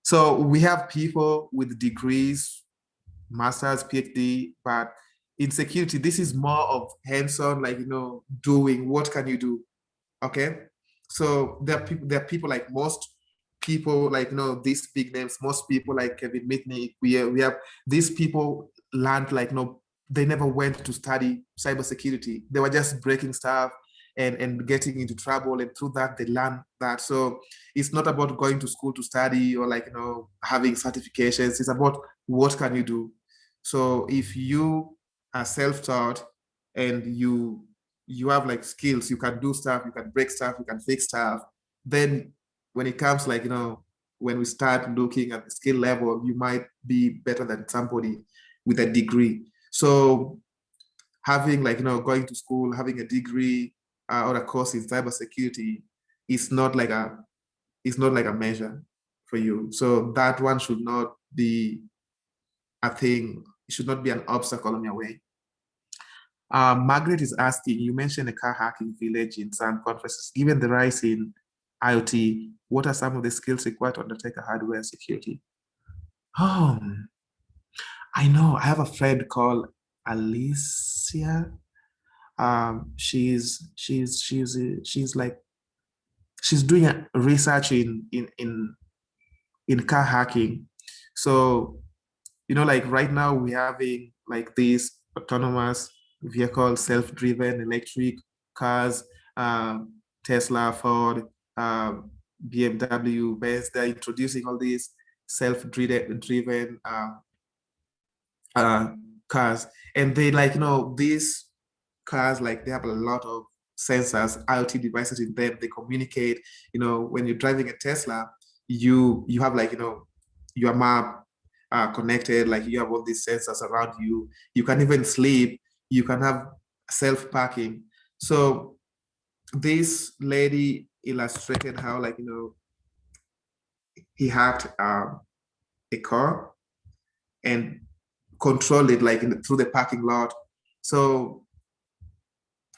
So we have people with degrees, master's, PhD, but in security, this is more of hands-on, like, doing, what can you do? Okay. So there are people like most people, like, these big names, most people like Kevin Mitnick, we have these people learned, like, they never went to study cybersecurity. They were just breaking stuff and getting into trouble, and through that they learn that. So it's not about going to school to study or, like, having certifications. It's about what can you do. So if you are self-taught and you have like skills, you can do stuff, you can break stuff, you can fix stuff, then when it comes, like, when we start looking at the skill level, you might be better than somebody with a degree. So having, like, going to school, having a degree or a course in cybersecurity is not like a measure for you. So that one should not be a thing. It should not be an obstacle on your way. Margaret is asking, you mentioned a car hacking village in some conferences. Given the rise in IoT, what are some of the skills required to undertake a hardware security? I know, I have a friend called Alicia. She's doing a research in car hacking. So, like right now we're having like these autonomous vehicles, self-driven electric cars, Tesla, Ford, BMW, Benz. They're introducing all these self-driven cars, and they, like, these cars, like, they have a lot of sensors, IoT devices in them. They communicate. When you're driving a Tesla, you have, like, your map connected, like you have all these sensors around you. You can even sleep. You can have self-parking. So this lady illustrated how, like, he hacked a car and controlled it, like, through the parking lot. So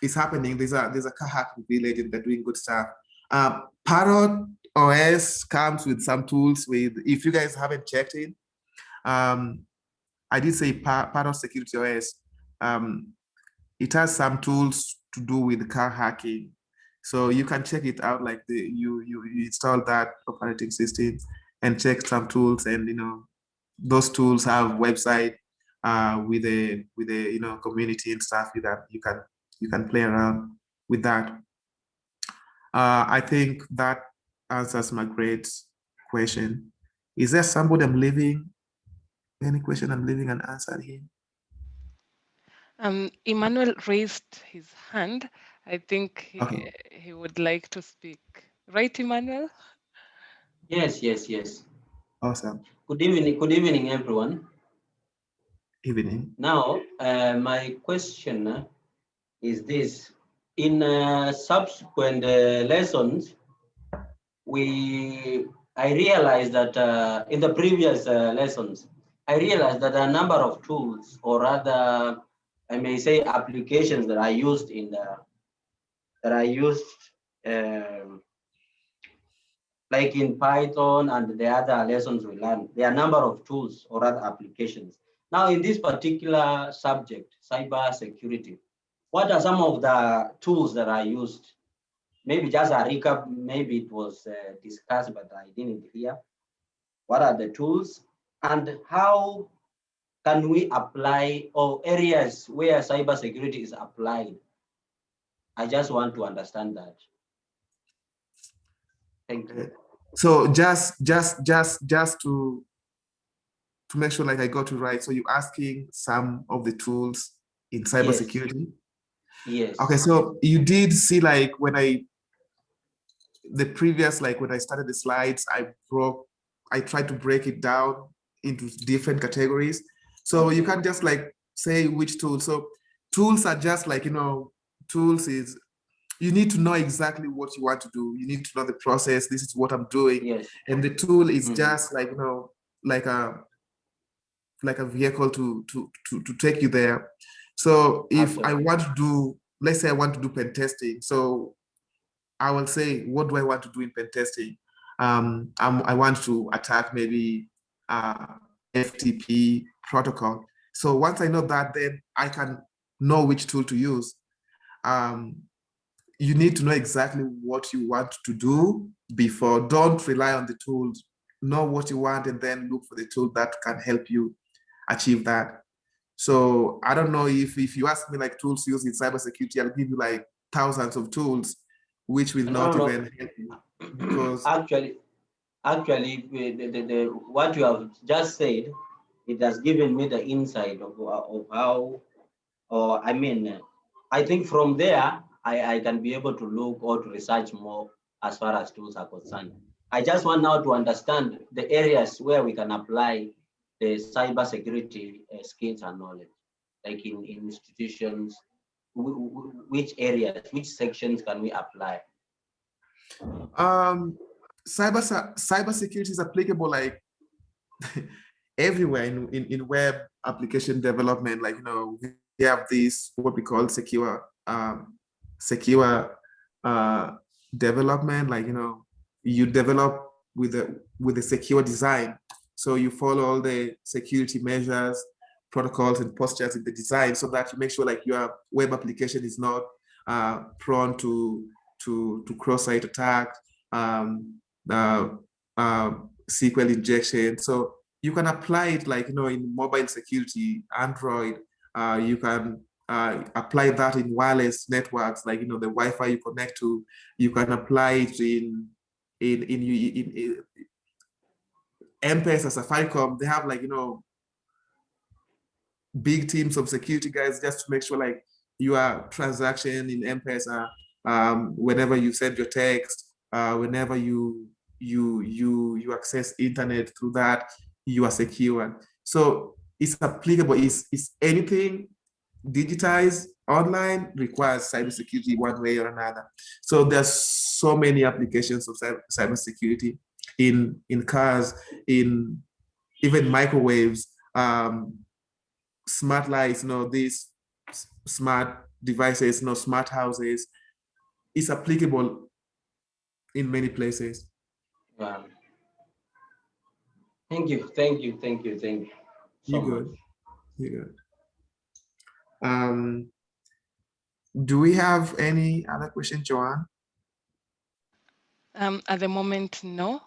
it's happening. There's a car hacking village, and they're doing good stuff. Parrot OS comes with some tools. If you guys haven't checked it, I did say Parrot Security OS. It has some tools to do with car hacking, so you can check it out. Like, you install that operating system and check some tools, and those tools have website with a community and stuff. You can play around with that. I think that answers my great question. Is there somebody I'm leaving? Any question I'm leaving unanswered here? Emmanuel raised his hand. I think Okay. he would like to speak. Right, Emmanuel? Yes. Awesome. Good evening, everyone. Evening. Now, my question is this. In subsequent lessons, I realized that in the previous lessons, I realized that a number of tools, or rather, I may say, applications that I used like in Python and the other lessons we learned. There are a number of tools or other applications. Now, in this particular subject, cyber security, what are some of the tools that I used? Maybe just a recap, maybe it was discussed, but I didn't hear. What are the tools, and how can we apply, or areas where cybersecurity is applied? I just want to understand that. Thank you. So just make sure like I got it right. So you're asking some of the tools in cybersecurity? Yes. Okay, so you did see like when I started the slides, I tried to break it down into different categories. So you can't just like say which tool. So tools are just like, tools is, you need to know exactly what you want to do. You need to know the process. This is what I'm doing. Yes. And the tool is just like, like a vehicle to take you there. So if I want to do, let's say I want to do pen testing. So I will say, what do I want to do in pen testing? I want to attack maybe FTP protocol. So once I know that, then I can know which tool to use. You need to know exactly what you want to do before. Don't rely on the tools. Know what you want and then look for the tool that can help you achieve that. So I don't know if you ask me like tools used in cybersecurity, I'll give you like thousands of tools, which will not even help you. Because actually, what you have just said, it has given me the insight of how, or I think from there, I can be able to look or to research more as far as tools are concerned. I just want now to understand the areas where we can apply the cybersecurity skills and knowledge, like in institutions, which areas, which sections can we apply? Cybersecurity is applicable like everywhere in web application development. Like, we have this, what we call secure development. Like, you develop with a secure design. So you follow all the security measures, protocols, and postures in the design so that you make sure like your web application is not prone to cross-site attack, SQL injection. So you can apply it like, in mobile security, Android. You can apply that in wireless networks, like, the Wi-Fi you connect to. You can apply it in M-Pesa, Safaricom. They have like, big teams of security guys just to make sure like your transaction in M-Pesa, whenever you send your text, whenever you access internet through that, you are secure. So it's applicable. Is anything digitized online requires cybersecurity one way or another. So there's so many applications of cybersecurity in cars, in even microwaves, smart lights, these smart devices, smart houses. It's applicable in many places. Wow. Thank you. You good. Do we have any other questions, Joanne? At the moment, no.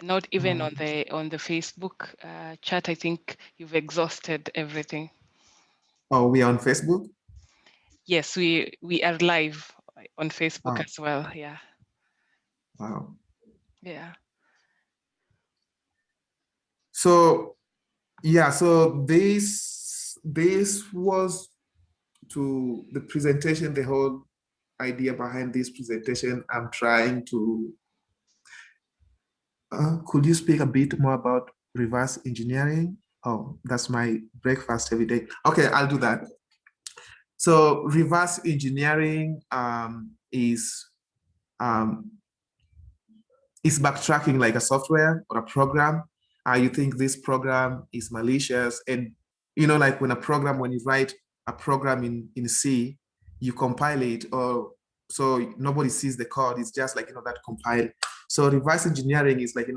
Not even on the Facebook chat. I think you've exhausted everything. Oh, we are on Facebook? Yes, we are live on Facebook as well. Yeah. Wow. Yeah. So yeah, so this was to the presentation, the whole idea behind this presentation. I'm trying to could you speak a bit more about reverse engineering? Oh, that's my breakfast every day. Okay, I'll do that. So reverse engineering is backtracking like a software or a program. You think this program is malicious, and like when you write a program in C, you compile it, or so nobody sees the code. It's just like that compile. So reverse engineering is like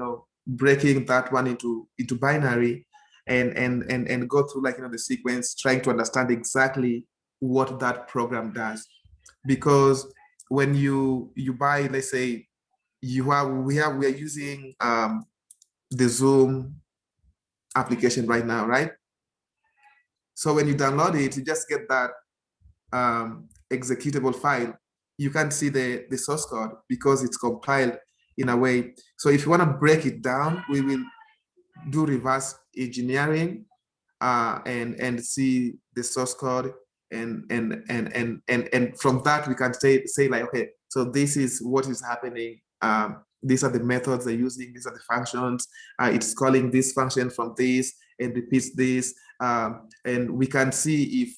breaking that one into binary, and go through like the sequence, trying to understand exactly what that program does. Because when you buy, let's say we are using the Zoom application right now, right? So when you download it, you just get that executable file. You can't see the source code because it's compiled in a way. So if you want to break it down, we will do reverse engineering and see the source code, and from that we can say like, okay, so this is what is happening. These are the methods they're using. These are the functions. It's calling this function from this and repeats this. And we can see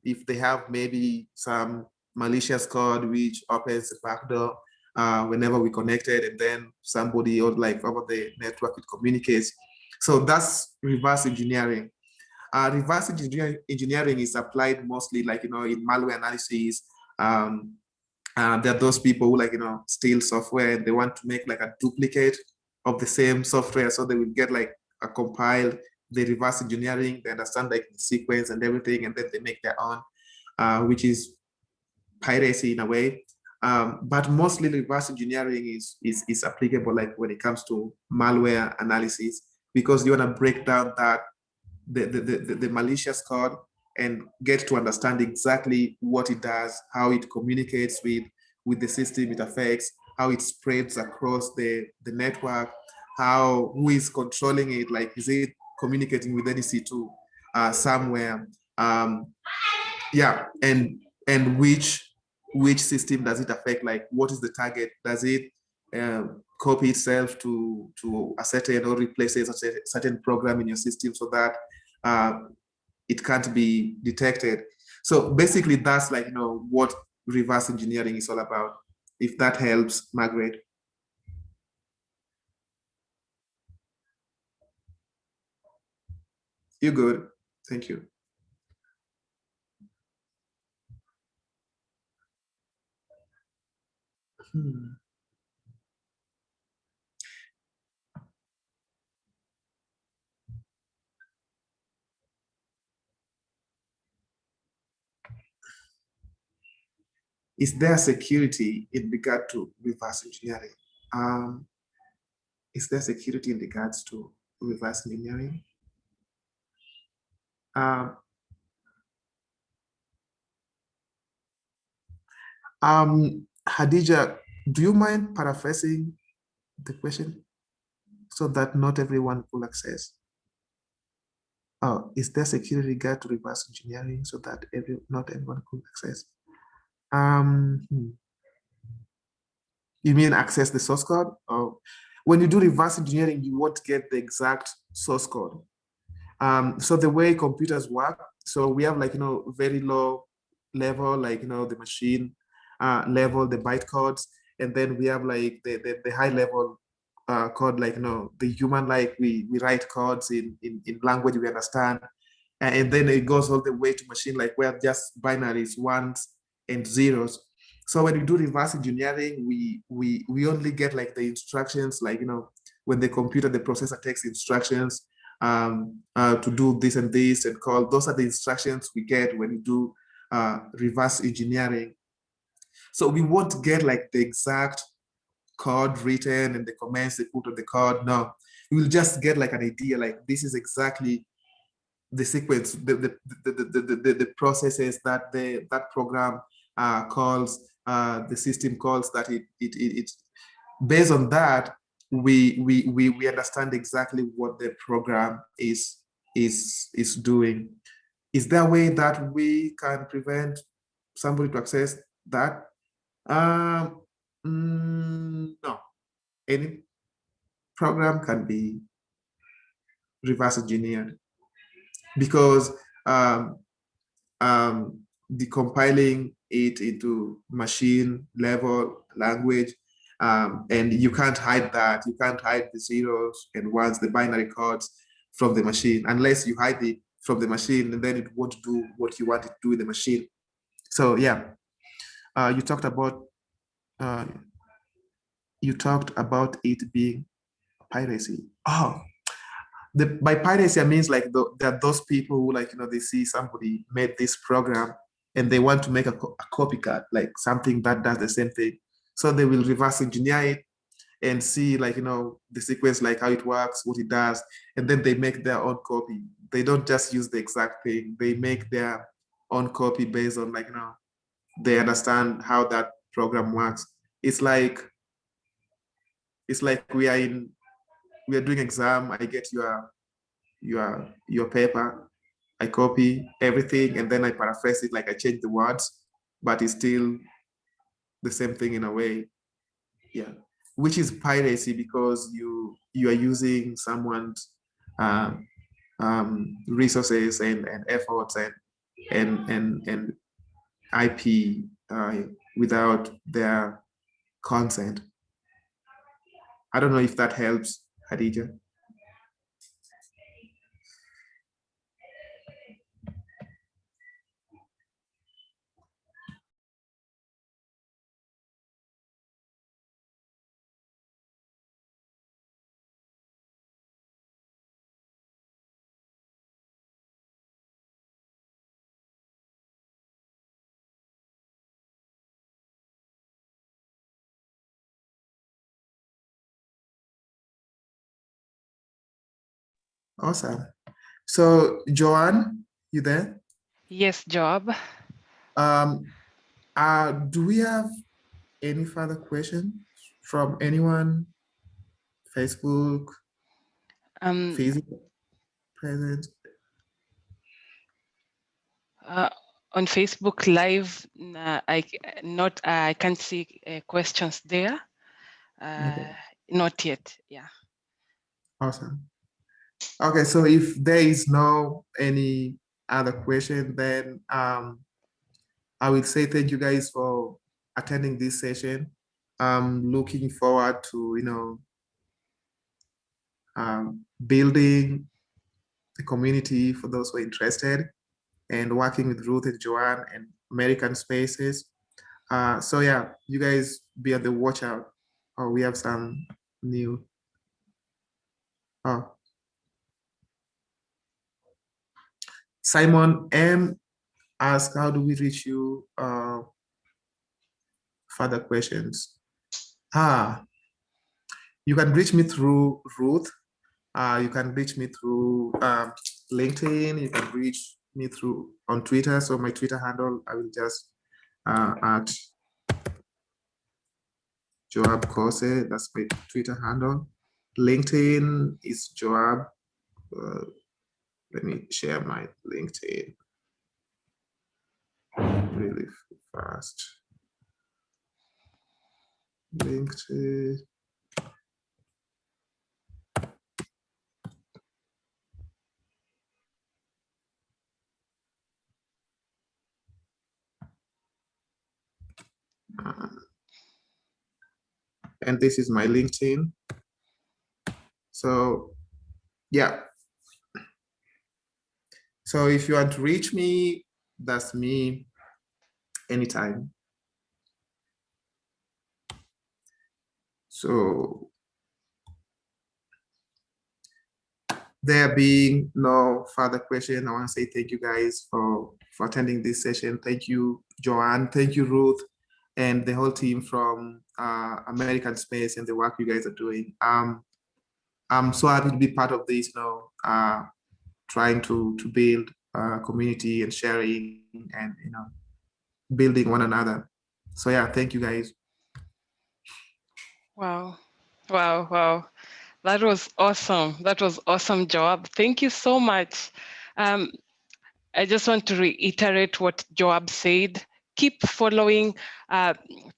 if they have maybe some malicious code which opens the backdoor whenever we connected, and then somebody or like over the network it communicates. So that's reverse engineering. Reverse engineering is applied mostly like, in malware analysis. There are those people who like, steal software and they want to make like a duplicate of the same software. So they will get like a compiled, the reverse engineering, they understand like the sequence and everything, and then they make their own, which is piracy in a way. But mostly reverse engineering is applicable like when it comes to malware analysis, because you want to break down that the malicious code and get to understand exactly what it does, how it communicates with the system it affects, how it spreads across the network, who is controlling it, like is it communicating with any C2 somewhere, yeah, and which system does it affect, like what is the target, does it copy itself to a certain or replaces a certain program in your system so that it can't be detected. So basically that's like, what reverse engineering is all about, if that helps, Margaret. You're good, thank you. Is there security in regard to reverse engineering? Is there security in regards to reverse engineering? Hadija, do you mind paraphrasing the question so that not everyone will access? Oh, is there security in regard to reverse engineering so that not everyone could access? You mean access the source code? Or when you do reverse engineering, you won't get the exact source code. So the way computers work, so we have like, very low level, like, the machine level, the byte codes, and then we have like the high level code, like, the human, like we write codes in language we understand, and then it goes all the way to machine, like where just binaries, ones and zeros. So when we do reverse engineering, we only get like the instructions, like, when the processor takes instructions to do this and this and call, those are the instructions we get when we do reverse engineering. So we won't get like the exact code written and the commands they put on the code. No, we will just get like an idea, like this is exactly the sequence, the processes that that program calls, the system calls, that it based on that, we understand exactly what the program is doing. Is there a way that we can prevent somebody to access that? No. Any program can be reverse engineered, because decompiling it into machine level language, and you can't hide that. You can't hide the zeros and ones, the binary codes from the machine, unless you hide it from the machine, and then it won't do what you want it to do in the machine. So yeah, you talked about it being piracy. Oh, by piracy, I means like there are those people who, like, they see somebody made this program and they want to make a copycat, like something that does the same thing. So they will reverse engineer it and see, like, the sequence, like how it works, what it does, and then they make their own copy. They don't just use the exact thing. They make their own copy based on, like, they understand how that program works. It's like we are doing exam. I get your your paper. I copy everything and then I paraphrase it, like I change the words, but it's still the same thing in a way. Yeah, which is piracy because you are using someone's resources and efforts and IP without their consent. I don't know if that helps, Hadija. Awesome. So, Joanne, you there? Yes, Joab. Do we have any further questions from anyone? Facebook, Facebook present? On Facebook Live, I can't see questions there. Okay. Not yet. Yeah. Awesome. Okay, so if there is no any other question, then I will say thank you guys for attending this session. I'm looking forward to building a community for those who are interested and working with Ruth and Joanne and American Spaces. So yeah, you guys be on the watch out. Oh, we have some new. Oh, Simon M asked, how do we reach you? Further questions. You can reach me through Ruth. You can reach me through LinkedIn. You can reach me through on Twitter. So my Twitter handle, I will just at Joab Kose. That's my Twitter handle. LinkedIn is Joab. Let me share my LinkedIn really fast. LinkedIn. And this is my LinkedIn. So yeah. So if you want to reach me, that's me anytime. So there being no further question, I want to say thank you guys for attending this session. Thank you, Joanne. Thank you, Ruth, and the whole team from American Space and the work you guys are doing. I'm so happy to be part of this, trying to build a community and sharing and building one another. So yeah, thank you guys. Wow. Wow. Wow. That was awesome. That was awesome, Joab. Thank you so much. I just want to reiterate what Joab said. Keep following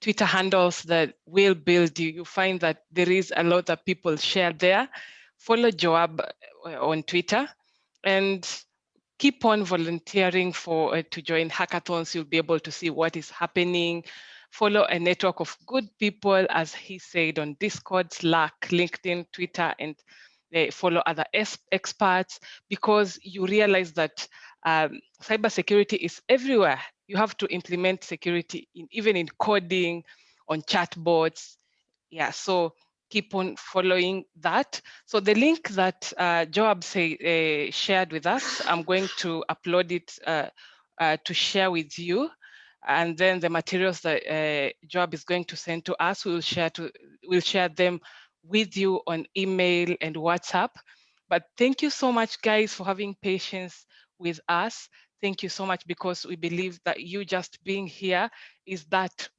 Twitter handles that will build you. You find that there is a lot of people share there. Follow Joab on Twitter and keep on volunteering to join hackathons. You'll be able to see what is happening. Follow a network of good people, as he said, on Discord, Slack, LinkedIn, Twitter, and follow other experts, because you realize that cybersecurity is everywhere. You have to implement security even in coding, on chatbots. Yeah, so keep on following that. So the link that Joab shared with us, I'm going to upload it to share with you. And then the materials that Joab is going to send to us, we'll share them with you on email and WhatsApp. But thank you so much, guys, for having patience with us. Thank you so much, because we believe that you just being here is that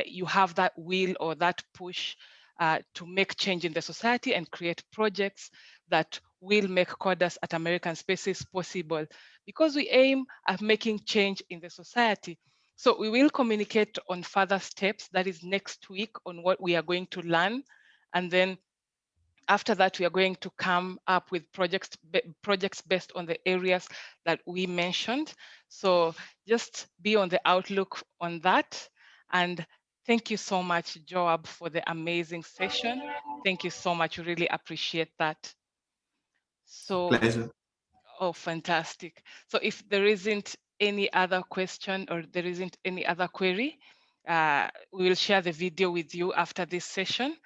you have that will or that push to make change in the society and create projects that will make coders at American spaces possible, because we aim at making change in the society. So we will communicate on further steps, that is next week, on what we are going to learn. And then after that, we are going to come up with projects based on the areas that we mentioned. So just be on the outlook on that. And thank you so much, Joab, for the amazing session. Thank you so much. We really appreciate that. So, Pleasure. oh, fantastic. So if there isn't any other question or there isn't any other query, we will share the video with you after this session.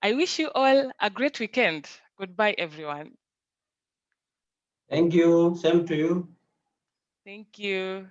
I wish you all a great weekend. Goodbye, everyone. Thank you. Same to you. Thank you.